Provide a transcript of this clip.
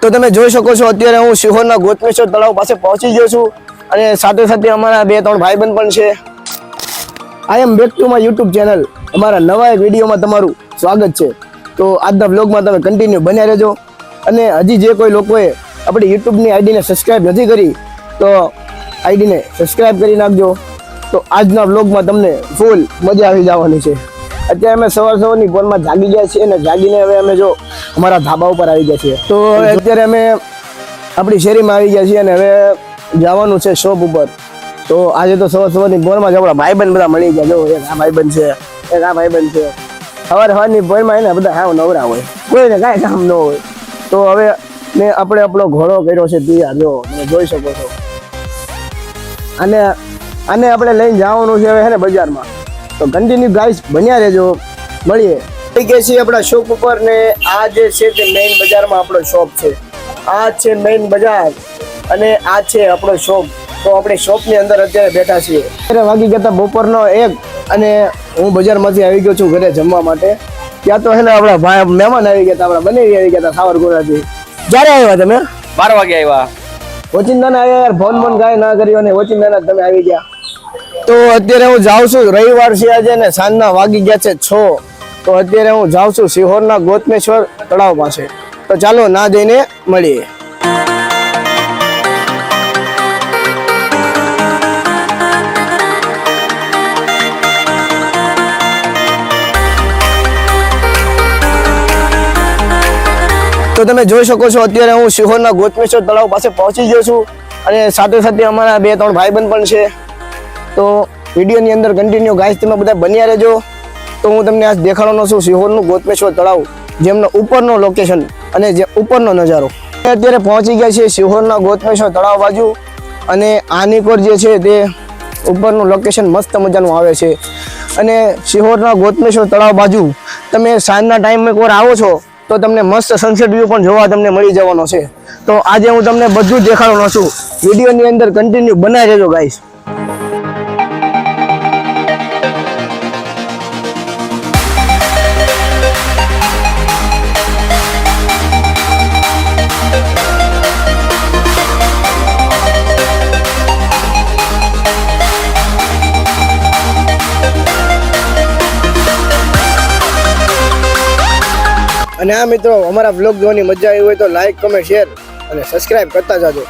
તો તમે જોઈ શકો છો અત્યારે હું શિહોરના ગોતમેશ્વર તળાવ પાસે પહોંચી ગયો છું અને સાથે સાથે અમારા 2-3 ભાઈબંધ પણ છે. I am back to my YouTube channel. અમારા નવા એક વિડીયોમાં તમારું સ્વાગત છે. તો આજના વ્લોગમાં તમે કન્ટિન્યુ બન્યા રહેજો અને હજી જે કોઈ લોકોએ આપણી યુટ્યુબની આઈડીને સબસ્ક્રાઇબ નથી કરી તો આઈડીને સબસ્ક્રાઇબ કરી નાખજો. તો આજના વ્લોગમાં તમને ફૂલ મજા આવી જવાની છે. અત્યારે અમે સવારની પોરમાં જાગી ગયા છીએ અને જાગીને હવે અમે જો અમારા ધાબા ઉપર આવી ગયા છીએ. તો હવે અત્યારે અમે આપણી શેરીમાં આવી ગયા છીએ અને હવે જવાનું છે શોપ ઉપર. તો આજે તો સવારની પોરમાં જ આપણા ભાઈબંધ બધા મળી ગયા. જો એક આ ભાઈબંધ છે, એક આ ભાઈબંધ છે. સવારની પોરમાં એને બધા હાવ નવરા હોય, કોઈને કાંઈ કામ ન હોય. તો હવે મેં આપણે આપણો ઘોડો કર્યો છે તૈયાર. જો તમે જોઈ શકો છો. આને આપણે લઈને જવાનું છે હવે હે ને બજારમાં. તો કન્ટિન્યુ ગાઈસ બન્યા રહેજો. મળીએ થઈ ગયા છીએ આપણા શોપ ઉપર ને આ જે છે તે મેઇન બજારમાં આપણો શોપ છે. આ છે મેઇન બજાર અને આ છે આપણો શોપ. તો આપણે શોપની અંદર અત્યારે બેઠા છીએ. અત્યારે વાગી ગયા હતા બપોરનો 1 અને હું બજારમાંથી આવી ગયો છું ઘરે જમવા માટે. ત્યાં તો હે ને આપણા ભાઈ મહેમાન આવી ગયા હતા, આપણા બનેવી આવી ગયા હતા સાવરકુંડલાથી. ક્યારે આવ્યા તમે? 12 વાગે આવ્યા. ઓચિંતાને આવ્યા યાર, ફોન કાંઈ ના કર્યો ને ઓચિંતાના તમે આવી ગયા. તો અત્યારે હું જાઉં છું, રવિવાર છે આજે ને સાંજના વાગી ગયા છે 6. તો અત્યારે હું જાઉં છું શિહોરના ગોતમેશ્વર તળાવ પાસે. તો ચાલો ના જઈને મળીએ. તો તમે જોઈ શકો છો અત્યારે હું શિહોરના ગોતમેશ્વર તળાવ પાસે પહોંચી ગયો છું અને સાથે સાથે અમારા 2-3 ભાઈબંધ પણ છે. તો વિડીયોની અંદર કન્ટિન્યુ ગાઈસ તમે બધા બન્યા રહેજો. તો હું તમને આજ દેખાડવાનો છું શિહોરનું ગોતમેશ્વર તળાવ, જેમનો ઉપરનો લોકેશન અને જે ઉપરનો નજારો. અત્યારે પહોંચી ગયા છે શિહોરના ગોતમેશ્વર તળાવ બાજુ અને આની પર જે છે તે ઉપરનું લોકેશન મસ્ત મજાનું આવે છે. અને શિહોરના ગોતમેશ્વર તળાવ બાજુ તમે સાંજના ટાઈમે એકવાર આવો છો તો તમને મસ્ત સનસેટ વ્યૂ પણ જોવા તમને મળી જવાનો છે. તો આજે હું તમને બધું જ દેખાડવાનો છું. વિડીયોની અંદર કન્ટિન્યુ બનાવી રહેજો ગાઈસ. અને આ મિત્રો અમારા વ્લોગ જોવાની મજા આવી હોય તો લાઈક, કમેન્ટ, શેર અને સબસ્ક્રાઇબ કરતા જાજો.